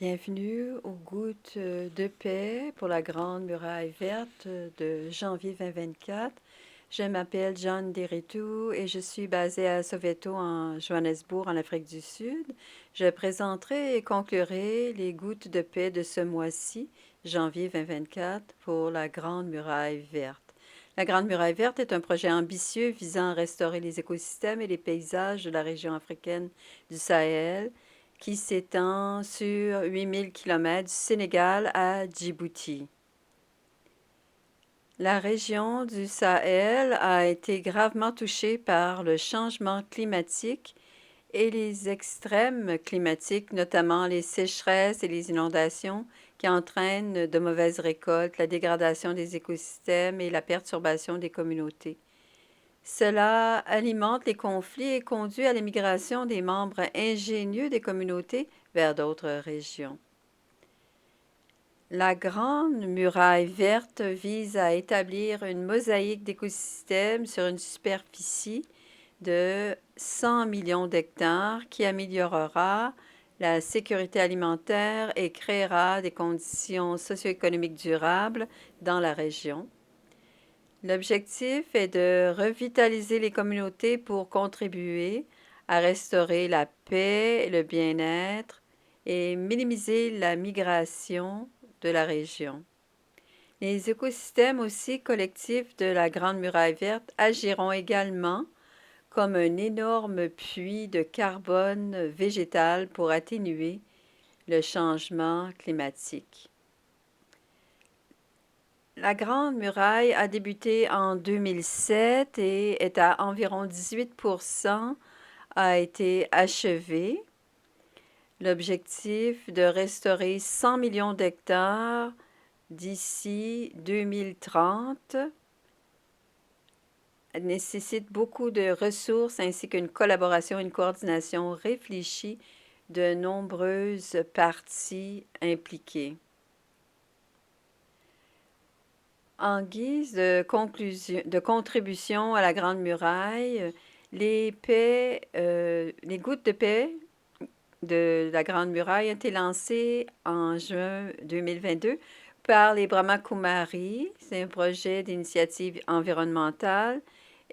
Bienvenue aux Gouttes de paix pour la Grande Muraille Verte de janvier 2024. Je m'appelle John Deritou et je suis basée à Soweto en Johannesburg, en Afrique du Sud. Je présenterai et conclurai les Gouttes de paix de ce mois-ci, janvier 2024, pour la Grande Muraille Verte. La Grande Muraille Verte est un projet ambitieux visant à restaurer les écosystèmes et les paysages de la région africaine du Sahel, qui s'étend sur 8000 km du Sénégal à Djibouti. La région du Sahel a été gravement touchée par le changement climatique et les extrêmes climatiques, notamment les sécheresses et les inondations, qui entraînent de mauvaises récoltes, la dégradation des écosystèmes et la perturbation des communautés. Cela alimente les conflits et conduit à l'émigration des membres ingénieux des communautés vers d'autres régions. La Grande Muraille Verte vise à établir une mosaïque d'écosystèmes sur une superficie de 100 millions d'hectares qui améliorera la sécurité alimentaire et créera des conditions socio-économiques durables dans la région. L'objectif est de revitaliser les communautés pour contribuer à restaurer la paix et le bien-être et minimiser la migration de la région. Les écosystèmes aussi collectifs de la Grande Muraille Verte agiront également comme un énorme puits de carbone végétal pour atténuer le changement climatique. La Grande Muraille a débuté en 2007 et est à environ 18% a été achevée. L'objectif de restaurer 100 millions d'hectares d'ici 2030 nécessite beaucoup de ressources ainsi qu'une collaboration et une coordination réfléchie de nombreuses parties impliquées. En guise de contribution à la Grande Muraille, les gouttes de paix de la Grande Muraille ont été lancées en juin 2022 par les Brahma Kumaris. C'est un projet d'initiative environnementale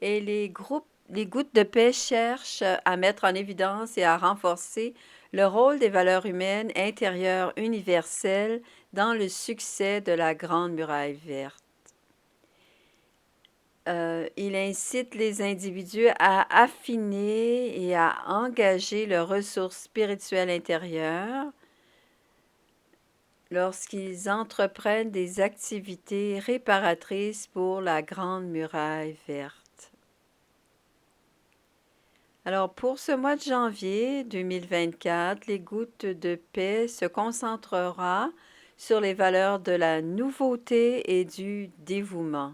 et les gouttes de paix cherchent à mettre en évidence et à renforcer le rôle des valeurs humaines intérieures universelles dans le succès de la Grande Muraille Verte. Il incite les individus à affiner et à engager leurs ressources spirituelles intérieures lorsqu'ils entreprennent des activités réparatrices pour la Grande Muraille Verte. Alors, pour ce mois de janvier 2024, les Gouttes de paix se concentrera sur les valeurs de la nouveauté et du dévouement.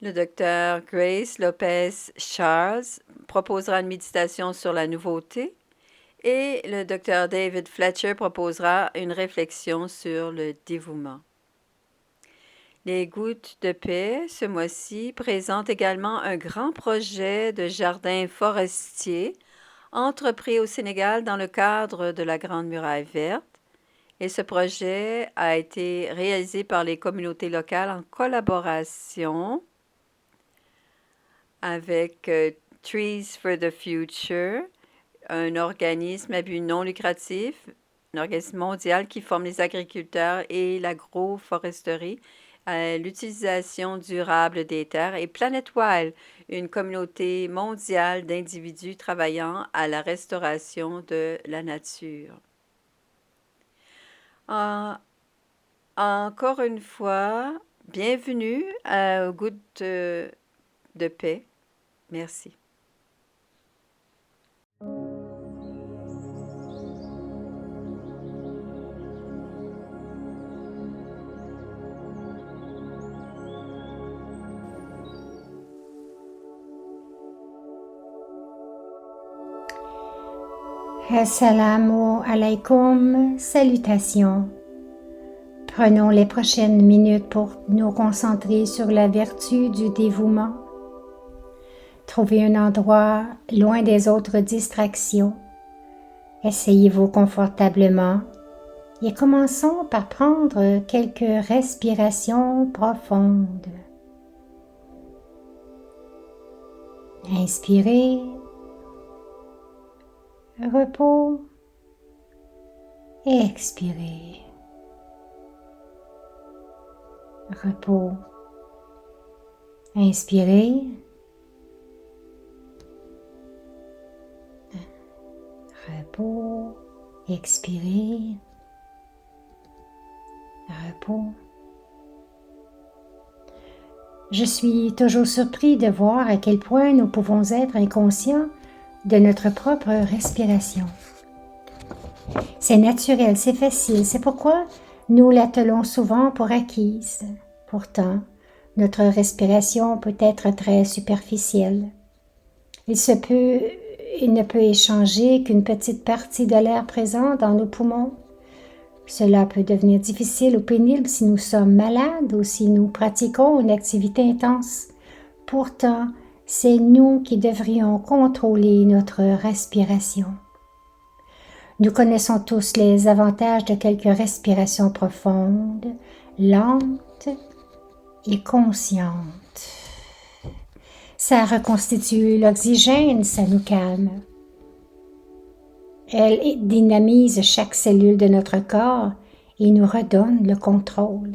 Le docteur Grace Lopez-Charles proposera une méditation sur la nouveauté et le docteur David Fletcher proposera une réflexion sur le dévouement. Les Gouttes de paix, ce mois-ci, présentent également un grand projet de jardin forestier entrepris au Sénégal dans le cadre de la Grande Muraille Verte. Et ce projet a été réalisé par les communautés locales en collaboration avec Trees for the Future, un organisme à but non lucratif, un organisme mondial qui forme les agriculteurs et l'agroforesterie à l'utilisation durable des terres, et Planet Wild, une communauté mondiale d'individus travaillant à la restauration de la nature. Encore une fois, bienvenue aux Gouttes de paix. Merci. Assalamu alaikum, salutations. Prenons les prochaines minutes pour nous concentrer sur la vertu du dévouement. Trouvez un endroit loin des autres distractions. Asseyez-vous confortablement et commençons par prendre quelques respirations profondes. Inspirez, repos, expirez, repos, inspirez, repos, expirez, repos. Je suis toujours surpris de voir à quel point nous pouvons être inconscients de notre propre respiration. C'est naturel, c'est facile, c'est pourquoi nous l'attelons souvent pour acquise. Pourtant, notre respiration peut être très superficielle. Il ne peut échanger qu'une petite partie de l'air présent dans nos poumons. Cela peut devenir difficile ou pénible si nous sommes malades ou si nous pratiquons une activité intense. Pourtant, c'est nous qui devrions contrôler notre respiration. Nous connaissons tous les avantages de quelques respirations profondes, lentes et conscientes. Ça reconstitue l'oxygène, ça nous calme. Elle dynamise chaque cellule de notre corps et nous redonne le contrôle.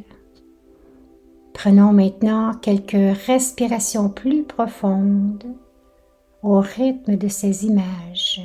Prenons maintenant quelques respirations plus profondes au rythme de ces images.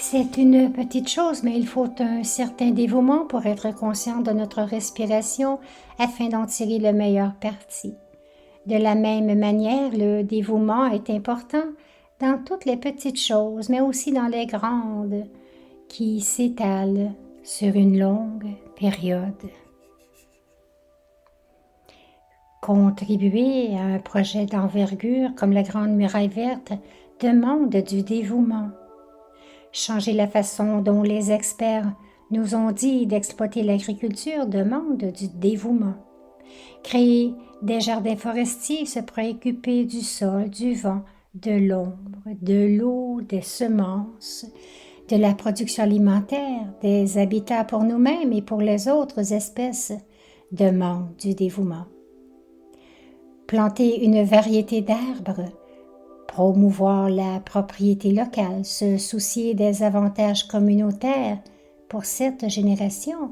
C'est une petite chose, mais il faut un certain dévouement pour être conscient de notre respiration afin d'en tirer le meilleur parti. De la même manière, le dévouement est important dans toutes les petites choses, mais aussi dans les grandes, qui s'étalent sur une longue période. Contribuer à un projet d'envergure comme la Grande Muraille Verte demande du dévouement. Changer la façon dont les experts nous ont dit d'exploiter l'agriculture demande du dévouement. Créer des jardins forestiers, se préoccuper du sol, du vent, de l'ombre, de l'eau, des semences, de la production alimentaire, des habitats pour nous-mêmes et pour les autres espèces demande du dévouement. Planter une variété d'arbres, promouvoir la propriété locale, se soucier des avantages communautaires pour cette génération,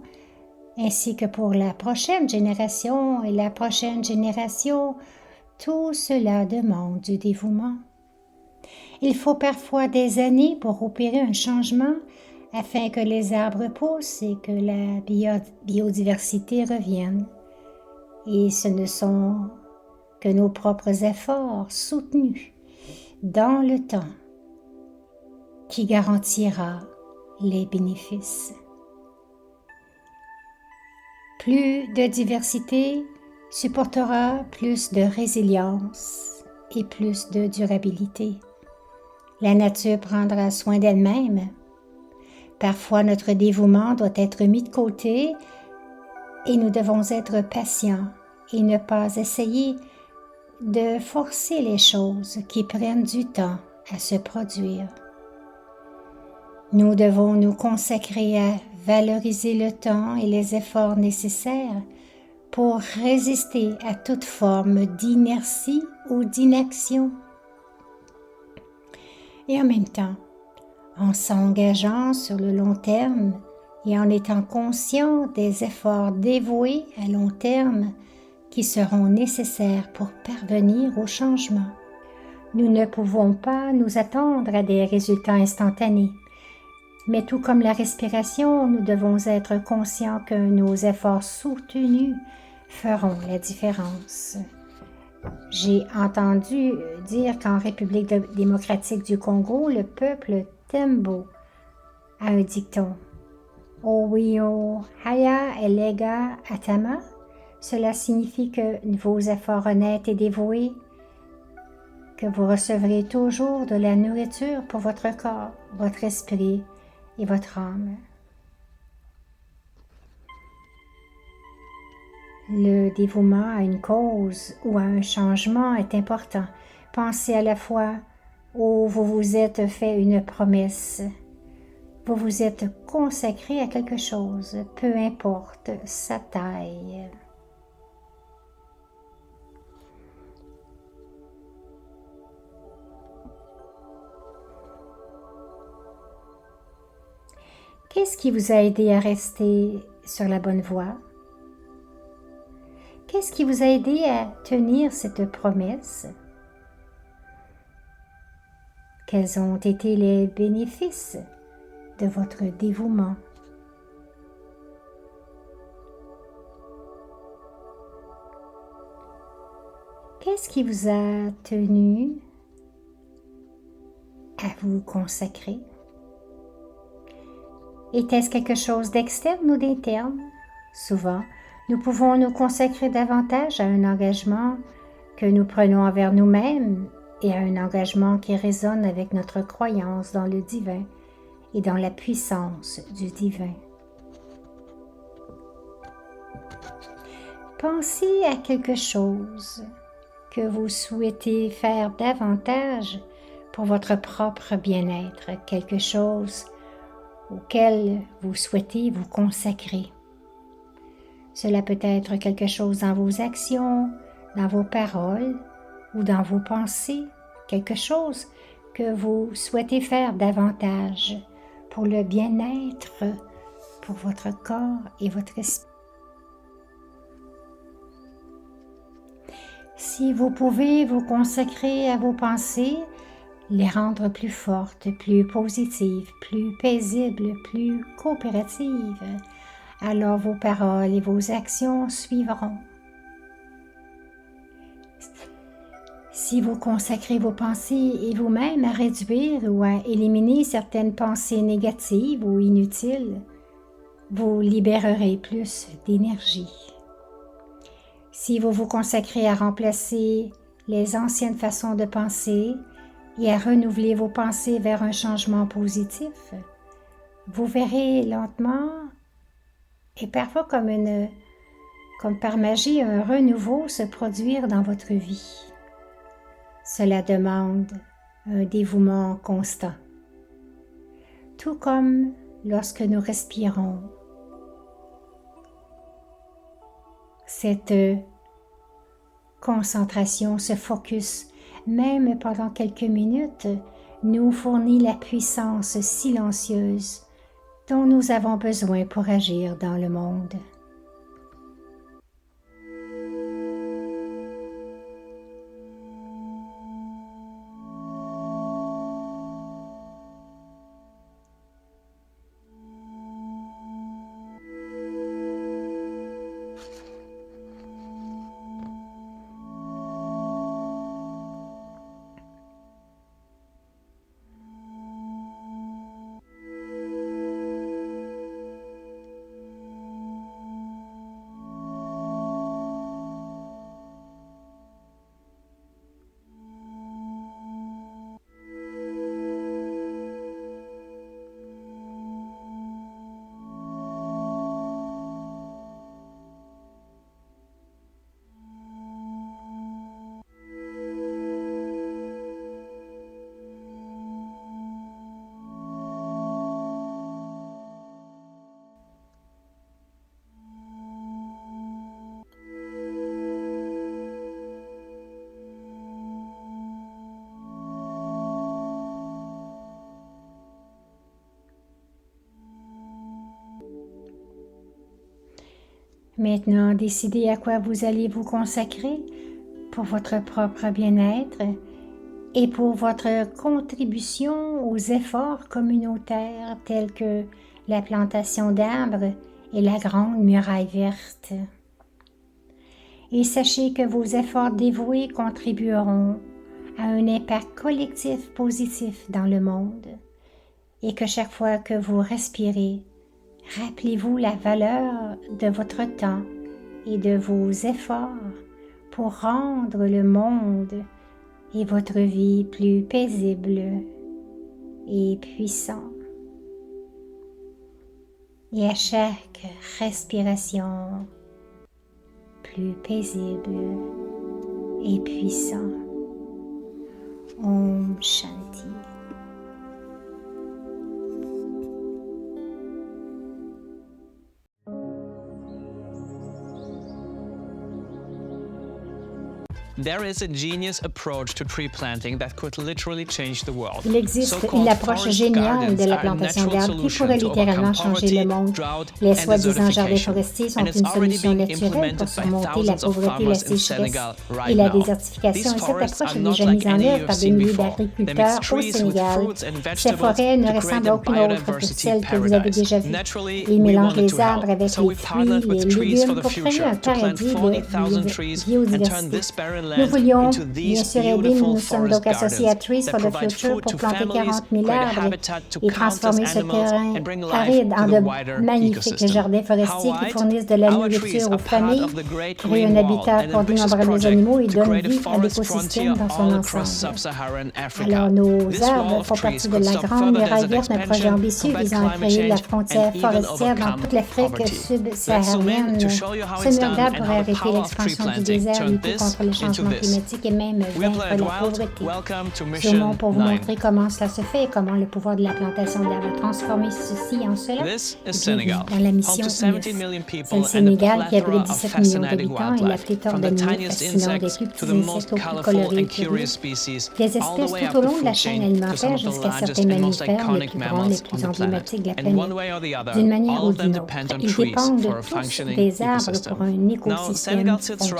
ainsi que pour la prochaine génération et la prochaine génération, tout cela demande du dévouement. Il faut parfois des années pour opérer un changement afin que les arbres poussent et que la biodiversité revienne. Et ce ne sont que nos propres efforts soutenus dans le temps qui garantira les bénéfices. Plus de diversité supportera plus de résilience et plus de durabilité. La nature prendra soin d'elle-même. Parfois, notre dévouement doit être mis de côté et nous devons être patients et ne pas essayer de forcer les choses qui prennent du temps à se produire. Nous devons nous consacrer à valoriser le temps et les efforts nécessaires pour résister à toute forme d'inertie ou d'inaction. Et en même temps, en s'engageant sur le long terme et en étant conscient des efforts dévoués à long terme qui seront nécessaires pour parvenir au changement. Nous ne pouvons pas nous attendre à des résultats instantanés, mais tout comme la respiration, nous devons être conscients que nos efforts soutenus feront la différence. J'ai entendu dire qu'en République démocratique du Congo, le peuple Tembo a un dicton. Owio Haya Elega Atama. Cela signifie que vos efforts honnêtes et dévoués, que vous recevrez toujours de la nourriture pour votre corps, votre esprit et votre âme. Le dévouement à une cause ou à un changement est important. Pensez à la fois où vous vous êtes fait une promesse. Vous vous êtes consacré à quelque chose, peu importe sa taille. Qu'est-ce qui vous a aidé à rester sur la bonne voie? Qu'est-ce qui vous a aidé à tenir cette promesse? Quels ont été les bénéfices de votre dévouement? Qu'est-ce qui vous a tenu à vous consacrer? Était-ce quelque chose d'externe ou d'interne? Souvent, nous pouvons nous consacrer davantage à un engagement que nous prenons envers nous-mêmes et à un engagement qui résonne avec notre croyance dans le divin et dans la puissance du divin. Pensez à quelque chose que vous souhaitez faire davantage pour votre propre bien-être, quelque chose auquel vous souhaitez vous consacrer. Cela peut être quelque chose dans vos actions, dans vos paroles ou dans vos pensées, quelque chose que vous souhaitez faire davantage pour le bien-être, pour votre corps et votre esprit. Si vous pouvez vous consacrer à vos pensées, les rendre plus fortes, plus positives, plus paisibles, plus coopératives, alors vos paroles et vos actions suivront. Si vous consacrez vos pensées et vous-même à réduire ou à éliminer certaines pensées négatives ou inutiles, vous libérerez plus d'énergie. Si vous vous consacrez à remplacer les anciennes façons de penser et à renouveler vos pensées vers un changement positif, vous verrez lentement et parfois comme par magie un renouveau se produire dans votre vie. Cela demande un dévouement constant, tout comme lorsque nous respirons. Cette concentration, ce focus, même pendant quelques minutes, nous fournit la puissance silencieuse dont nous avons besoin pour agir dans le monde. Maintenant, décidez à quoi vous allez vous consacrer pour votre propre bien-être et pour votre contribution aux efforts communautaires tels que la plantation d'arbres et la grande muraille verte. Et sachez que vos efforts dévoués contribueront à un impact collectif positif dans le monde et que chaque fois que vous respirez, rappelez-vous la valeur de votre temps et de vos efforts pour rendre le monde et votre vie plus paisible et puissant. Et à chaque respiration, plus paisible et puissant. Om Shanti. There is a genius approach to tree planting that could literally change the world. Il existe une approche géniale de la plantation d'arbres qui pourrait littéralement changer le monde. Les soi-disant jardins forestiers sont une solution naturelle pour surmonter la pauvreté, la sécheresse et la désertification. Et cette approche est déjà mise en œuvre par des milliers d'agriculteurs au Sénégal. Ces forêts ne ressemblent à aucune autre que celle que vous avez déjà vue. Ils mélangent les arbres avec les fruits et les légumes pour créer un paradis de biodiversité. Nous voulions bien sûr aider, nous sommes donc associés à Trees for the Future pour planter 40 000 arbres et transformer ce terrain aride en de magnifiques jardins forestiers qui fournissent de la nourriture aux familles, créent un habitat pour d'innombrables animaux et donnent vie à l'écosystème dans son ensemble. Alors nos arbres font partie de la Grande Muraille Verte, un projet ambitieux visant à créer la frontière forestière dans toute l'Afrique subsaharienne. Ce mur d'arbres pourrait arrêter l'expansion du désert, lutter contre le changement climatique et même vaincre la pauvreté. Sûrement pour vous montrer comment cela se fait et comment le pouvoir de la plantation d'arbres transformer ceci en cela. Dans la mission 9. C'est le Sénégal qui abrite 17 millions d'habitants et la pléthore d'animaux fascinants des plus petits insectes aux plus colorés et curieux. Des espèces tout au long de la chaîne alimentaire jusqu'à certains mammifères les plus grands, les plus emblématiques de la planète. D'une manière ou d'une autre, ils dépendent de tous des arbres pour un écosystème fonctionnel.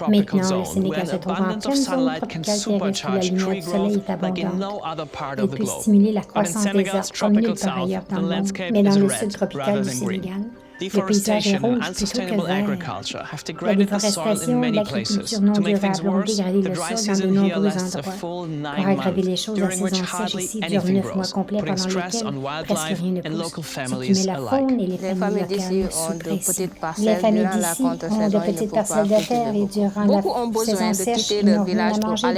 Maintenant, le Sénégal se trouve en pleine zone tropicale terrestre où la lumière du soleil est abondante. Il peut stimuler la croissance des arbres comme nulle part ailleurs dans le monde, mais dans le sud tropical du Sénégal, le paysage est rouge plutôt que vert. La déforestation et l'agriculture non durable ont dégradé le sol dans de nombreux endroits. Pour aggraver les choses, la saison sèche ici dure 9 mois complets pendant lesquels presque rien ne pousse, ce qui met la faune et les familles locales sous pression. Les familles d'ici ont de petites parcelles de terre et durant la saison sèche, ils n'ont rien à manger,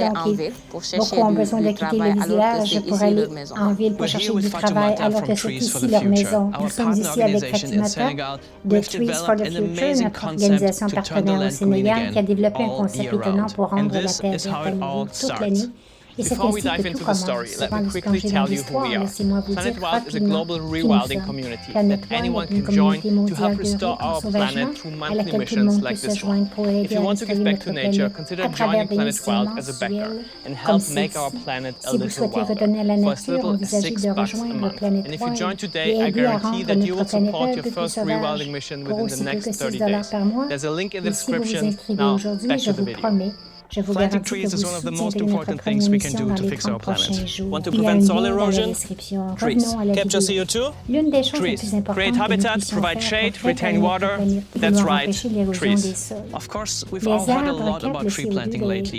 donc beaucoup ont besoin de quitter le village pour aller en ville pour chercher du travail, alors que c'est ici leur maison. Nous sommes ici avec Fatimata de Trees for the Future, notre organisation partenaire au Sénégal qui a développé un concept étonnant pour rendre la terre verte à nouveau toute l'année. Et c'est ainsi que tout commence. Avant de se plonger dans l'histoire, laissez-moi vous dire rapidement qui nous sommes. Planet One est une communauté mondiale de conservation à laquelle tout le monde peut se joindre pour aider à restaurer notre planète à travers des missions mensuelles comme celle-ci. Si vous souhaitez redonner à la nature, envisagez de rejoindre Planet One et aider à rendre notre planète un peu plus sauvage pour aussi peu que $6 par mois. Et si vous vous inscrivez aujourd'hui, je vous promets, je vous garantis que vous soutiendrez notre première mission dans les 30 prochains jours. Il y a un lien dans la description. Revenons à la vidéo. L'une des choses les plus importantes que nous puissions faire pour empêcher l'érosion des sols. Les arbres captent le CO2 et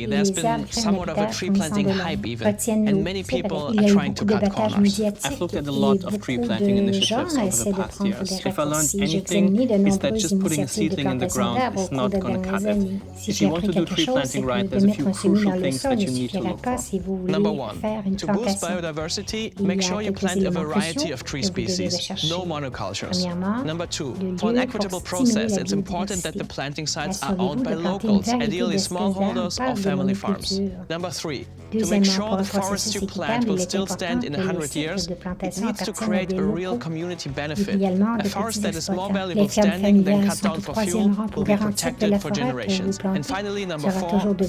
les arbres prennent l'habitat fournissant de l'air, retiennent l'eau. C'est vrai, il y a eu beaucoup de battage médiatique et beaucoup de gens essaient de prendre des raccourcis. J'ai examiné de nombreuses initiatives de plantation d'arbres au cours des dernières années. Si j'ai appris quelque chose, c'est que de mettre un semis dans le sol ne suffira pas si vous voulez faire une plantation. Il y a quelques éléments cruciaux que vous devez rechercher. Premièrement, le lieu pour stimuler la biodiversité. Assurez-vous de planter une variété d'espèces d'arbres par de monoculture. Deuxièmement, pour un processus équitable, il est important que le cycle de plantation appartienne à des locaux, idéalement de petits exploitants. Les fermes familiales sont au troisième rang pour garantir que la forêt que vous plantez sera toujours de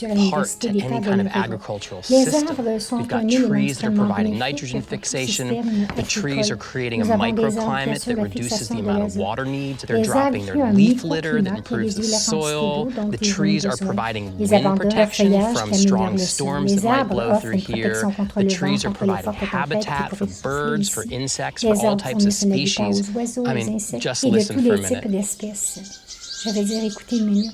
agriculture à l'Université to d'État any de kind of Montréal. agricultural Les system. arbres sont We've un got élément trees that are extrêmement providing bénéfique nitrogen pour le fixation. système The trees are agricole. creating a Nous avons des arbres qui microclimate assurent that la reduces fixation the de amount of l'azote. water needs. They're Les arbres dropping créent their un leaf litter that microclimat qui improves the réduit la quantité soil. d'eau dont The ils ont trees are besoin. providing Les wind abandons de protection feuillage from qui améliorent strong le sol. storms Les that might arbres blow offrent through une here. protection contre The le vent, trees are contre les providing fortes tempêtes qui habitat for pourraient souffler birds, for ici. insects, for Les all arbres types of fournissent un habitat species. aux oiseaux, I aux mean, insectes just et de listen tous for a les types minute. d'espèces. Je vais dire, écoutez une minute.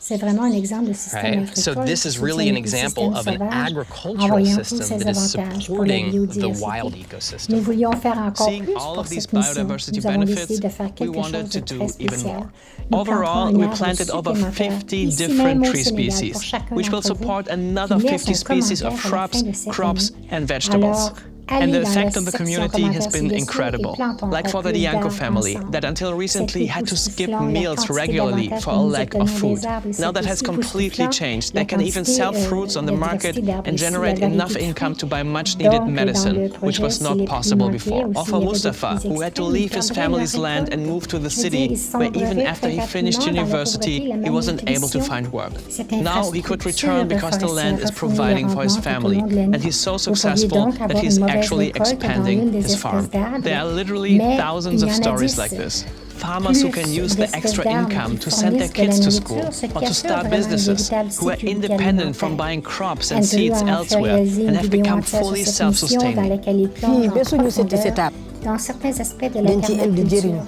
C'est vraiment un exemple de système Right? agricole So this qui is soutient really an l'écosystème example of an sauvage en agricultural voyant tous system ses that is avantages pour la supporting the wild biodiversité. ecosystem. Nous voulions faire encore Seeing plus all pour of these cette mission. biodiversity Nous avons décidé benefits, de faire we quelque chose wanted de to très do even spécial. more. Nous planterons Overall, un we arbre planted over supplémentaire 50 ici different même au tree Sénégal species, pour chacun which will d'entre vous support qui another laisse 50 un species commentaire of à la fin crops, de cette crops, année. and vegetables. Alors, And Allez the dans la effect on the section community has commentaires been ci-dessous et incredible. plantons Like for the plus Dianco d'arbres family, ensemble. that until recently C'est had to skip époustouflant la meals quantité regularly d'avantages for que a nous lack of obtenons food. des arbres. Et Now c'est that has aussi completely époustouflant changed. la They can even quantité, sell fruits on the la market diversité d'arbres and ici, la generate variété enough de income fruits. to buy much Donc, needed dans medicine, le which projet, was s'il not est possible pimenté before. ou Or s'il for y avait des Mustafa, fruits who had to extrêmes, leave il his perdrait family's la land and récolte. move to the Je veux dire, city, il where even sombrerait after très he finished rapidement dans la university, pauvreté, la he wasn't able to malnutrition. find work. Cette Now he could infrastructure return because the land is forestière providing for his fournit les family, rendements tout au long de and he's so l'année. Vous pourriez successful donc that avoir he's une mauvaise actually récolte dans expanding l'une des his farm. espèces d'arbres, There are literally mais thousands il of y en a stories 10 like this. Farmers who can use the d'espèces extra d'arbres income qui to send their fournissent de la kids to school nourriture, ce or qui to assure start vraiment une businesses, véritable who are sécurité independent from alimentaire. buying crops and Andrew seeds a fait elsewhere réaliser and une have vidéo become entière sur fully cette mission dans self-sustaining. laquelle il plonge en Besuñu seeti profondeur setup dans certains aspects de la dañ ci indi permaculture. jëriñu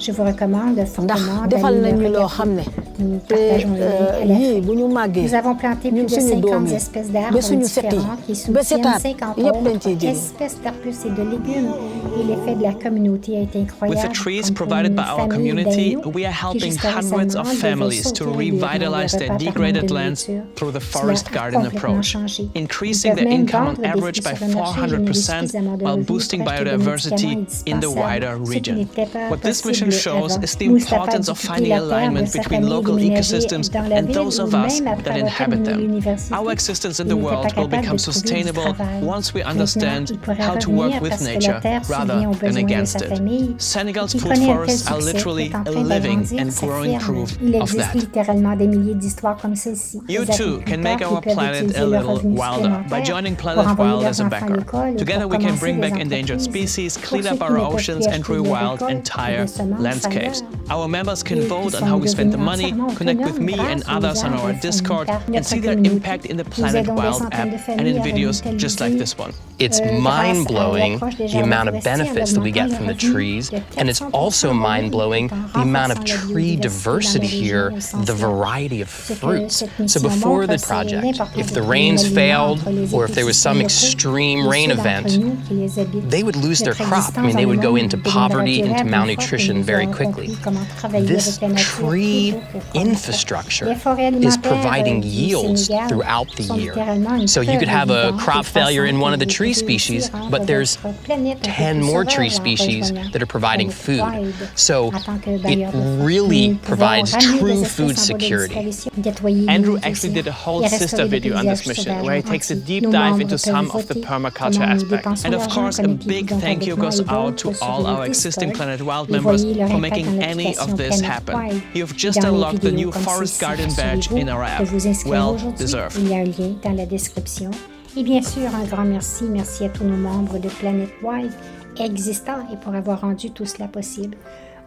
Je vous recommande ndax fortement defal d'aller nañu le loo regarder. xam ne Nous te partageons le lien à la yii fin. bu ñu màggee Nous avons planté plus ñun de suñu doom 50 yi espèces ba d'arbres suñu set yi différents qui ba soutiennent setaat 50 yëpp dañ ciy autres jëriñ. espèces d'arbustes et de légumes. Et l'effet de la communauté est With incroyable. the trees Comme pour provided une by our famille community, d'Aïnou we are qui helping jusqu'à hundreds of récemment devait families to sauter les lieux dans revitalize le their repas par degraded manque de lands nourriture. through the Cela forest a garden complètement approach, changé. increasing Ils their peuvent même income vendre on des average fruits by sur le marché, générer 400% suffisamment de while revenus boosting pour acheter des biodiversity médicaments in the indispensables, wider ce qui region. n'était pas What this mission possible shows avant. is the Mustafa importance dit of quitter finding la terre de alignment sa between famille, local déménager ecosystems dans la and ville those ou of us même après that avoir inhabit terminé them. l'université. Our existence in Il the n'était pas world will capable become de trouver du sustainable travail. once we Maintenant, understand il pourrait how to work revenir with parce que la nature terre rather subvient aux than besoins de against sa it. famille. Senegal's Qui food connaît un tel forests are succès literally est en a train living d'agrandir and sa growing ferme. proof Il of existe that. littéralement des milliers d'histoires comme celle-ci. You Les too can make agriculteurs our qui peuvent planet utiliser a leurs little revenus wilder by supplémentaires joining pour Planet envoyer Wild leurs as a enfants à backer. l'école ou Together pour we can commencer bring des back endangered entreprises. species, Pour clean ceux up qui our ne peuvent oceans, plus and acheter des rewild récoltes ou entire des semences landscapes. ailleurs, Our members can et qui vote on sont how we spend the devenus money, entièrement connect with autonomes me and grâce aux others on arbres our et Discord, car and notre see their communauté. impact in the Nous Planet aidons des Wild centaines app de and familles in à videos just like revitaliser this one. It's grâce à mind-blowing l'approche des the jardins amount of forestiers en benefits that we get augmentant from le the revenu trees, de and it's 400% also de mind-blowing tout en the amount of renforçant la tree biodiversité dans diversity la région here, au sens the large. variety of Ce que fruits. cette So mission before montre, the c'est project, l'importance if de the trouver rains un lien failed entre les or if there was some écosystèmes locaux extreme et rain ceux d'entre event, nous qui les habitent. they would lose their Notre crop. I existence mean, they dans would le go monde into deviendra poverty, durable into une fois que malnutrition nous very aurons quickly. compris comment travailler This avec la nature tree plutôt que contre. infrastructure Les forêts is alimentaires providing du yields Sénégal throughout the sont year. littéralement une So you could preuve have a vivante crop et failure in one of the croissante tree de species, réussir à but rendre there's notre planète un peu 10 plus more tree sauvage en species rejoignant that are providing Planet food. Wild. So En tant que it bailleurs de fonds, really nous pouvons provides ramener true des food espèces en voie de security. disparition, nettoyer Andrew les actually did a océans whole et sister restaurer le video on this paysage mission sauvage where he takes a entier. deep Nos dive membres into peuvent some of the voter permaculture comment nous aspects. dépensons And of l'argent. course, a Connectez-vous big donc thank avec you moi goes et out d'autres to sur all le our existing Discord Planet Wild et members voyez leur for impact making dans any of l'application this Planet happen. Wild. You've Et just dans les unlocked the vidéos new comme Forest celle-ci, Garden badge assurez-vous in our de app. vous inscrire Well aujourd'hui. deserved. Il y a un lien dans la description. Et bien sûr, un grand merci. Merci à tous nos membres de Planet Wild existants et pour avoir rendu tout cela possible.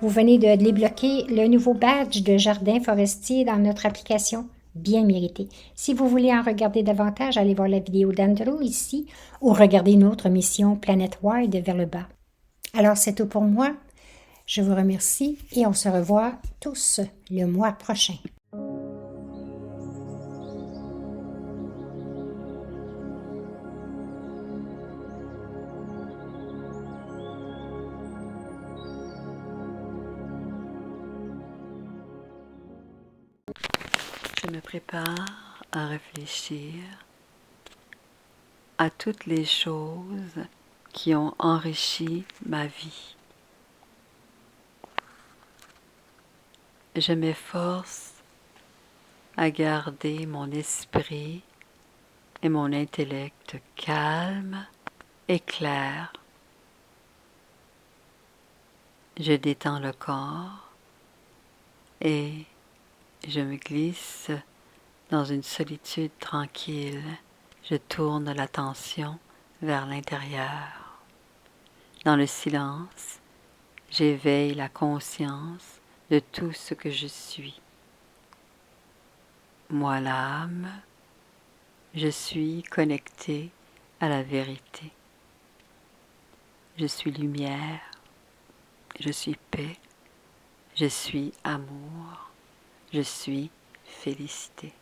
Vous venez de débloquer le nouveau badge de jardin forestier dans notre application. Bien mérité. Si vous voulez en regarder davantage, allez voir la vidéo d'Andrew ici ou regardez une autre mission Planet Wild vers le bas. Alors c'est tout pour moi. Je vous remercie et on se revoit tous le mois prochain. Je me prépare à réfléchir à toutes les choses qui ont enrichi ma vie. Je m'efforce à garder mon esprit et mon intellect calme et clair. Je détends le corps et je me glisse dans une solitude tranquille. Je tourne l'attention vers l'intérieur. Dans le silence, j'éveille la conscience de tout ce que je suis. Moi, l'âme, je suis connecté à la vérité. Je suis lumière, je suis paix, je suis amour, je suis félicité.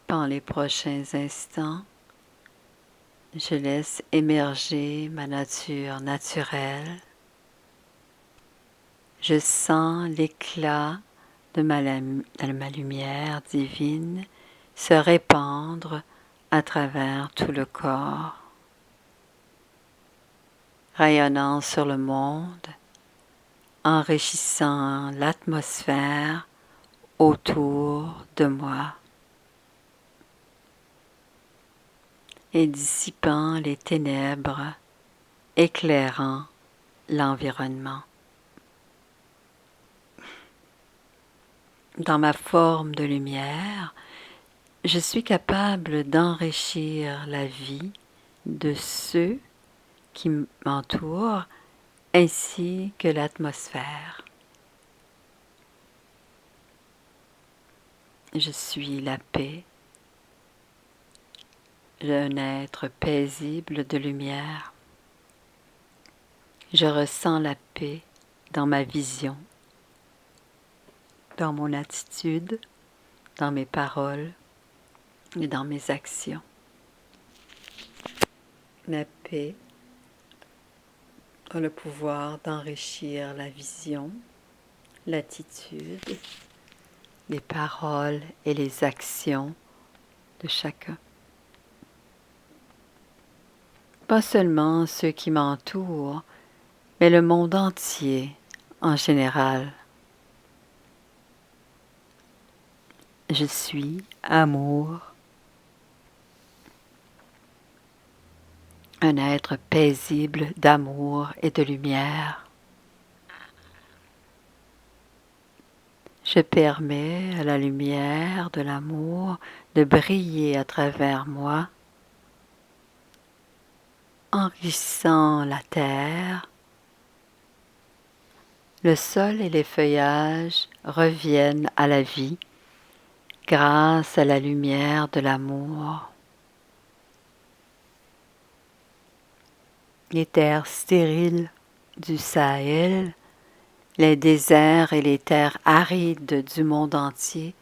Dans les prochains instants, je laisse émerger ma nature naturelle. Je sens l'éclat de ma lumière divine se répandre à travers tout le corps. rayonnant sur le monde, enrichissant l'atmosphère autour de moi et dissipant les ténèbres, éclairant l'environnement. Dans ma forme de lumière, je suis capable d'enrichir la vie de ceux qui m'entourent ainsi que l'atmosphère. Je suis la paix, un être paisible de lumière. Je ressens la paix dans ma vision, dans mon attitude, dans mes paroles et dans mes actions. La paix a le pouvoir d'enrichir la vision, l'attitude, les paroles et les actions de chacun. Pas seulement ceux qui m'entourent, mais le monde entier en général. Je suis amour, un être paisible d'amour et de lumière. Je permets à la lumière de l'amour de briller à travers moi, enrichissant la terre. Le sol et les feuillages reviennent à la vie grâce à la lumière de l'amour. Les terres stériles du Sahel, les déserts et les terres arides du monde entier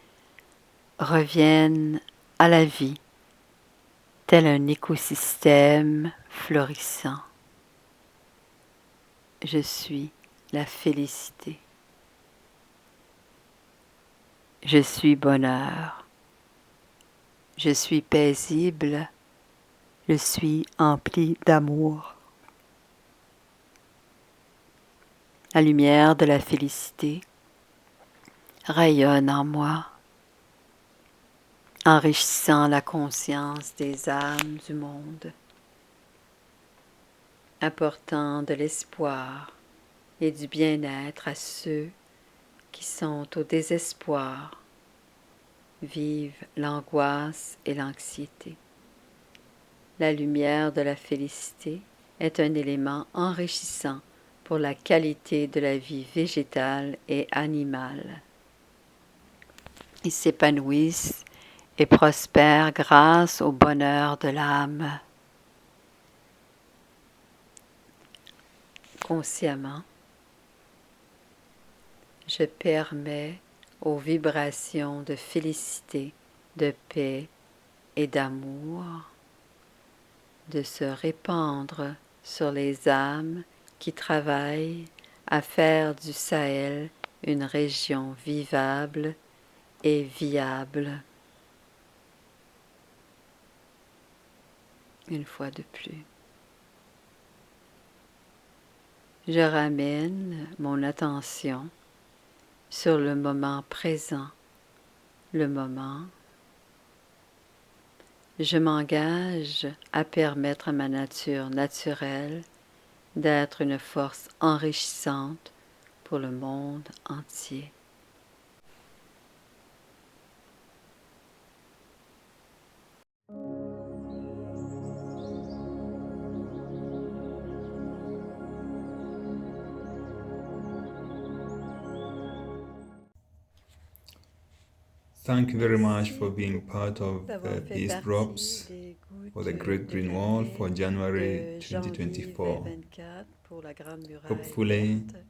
reviennent à la vie, tel un écosystème florissant. Je suis la félicité. Je suis bonheur. Je suis paisible. Je suis empli d'amour. La lumière de la félicité rayonne en moi, enrichissant la conscience des âmes du monde, apportant de l'espoir et du bien-être à ceux qui sont au désespoir, vivent l'angoisse et l'anxiété. La lumière de la félicité est un élément enrichissant pour la qualité de la vie végétale et animale. Ils s'épanouissent et prospèrent grâce au bonheur de l'âme. Consciemment, je permets aux vibrations de félicité, de paix et d'amour de se répandre sur les âmes qui travaillent à faire du Sahel une région vivable et viable. Une fois de plus. Je ramène mon attention sur le moment présent, le moment. Je m'engage à permettre à ma nature naturelle d'être une force enrichissante pour le monde entier. Thank you very much for being part of D'avoir fait Peace partie Drops des gouttes for the Great de Green Wall café for January de janvier 2024. 2024 pour la Grande Muraille Hopefully, Verte.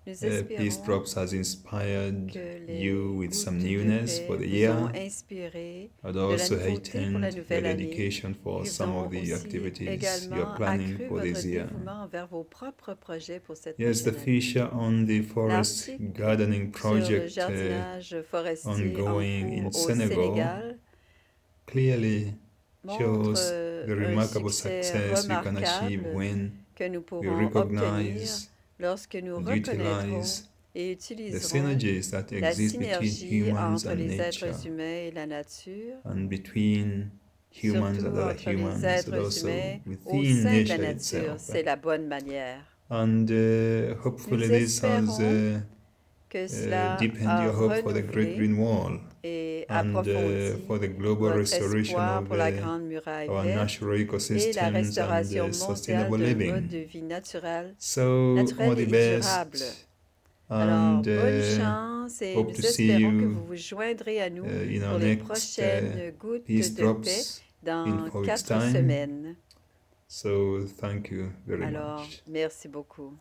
Nous Peace espérons Drops has inspired que les you with some gouttes de newness paix for the vous ont year, inspiré but de la also nouveauté pour la heightened nouvelle your année. dedication for Ils some ont of the aussi activities you également are planning accru for votre this year. dévouement envers vos propres projets pour cette Yes, the prochaine année. feature on the forest L'article gardening sur le project jardinage forestier en ongoing in cours au Senegal Sénégal clearly montre shows the un remarkable succès success you can achieve remarquable when que nous we pourrons obtenir recognize lorsque nous and reconnaîtrons utilize et the utiliserons synergies that la exist between synergie humans entre and les nature, êtres humains et la nature, and between humans surtout and other entre les humans, but êtres also humains au within sein de la nature nature. itself. C'est la bonne manière. And hopefully Nous this has espérons que cela deepened a your hope for the Great renouvelé Green Wall et and approfondi for the global votre restoration espoir of pour la Grande Muraille our verte natural et la ecosystems restauration and mondiale sustainable d'un living. mode de vie naturel So all the et durable. best, Alors, and bonne chance et hope to nous see espérons que you vous vous joindrez à nous in our pour les next prochaines gouttes peace de paix drops in dans 4 weeks' 4 time. semaines. So thank you very Alors, much. merci beaucoup.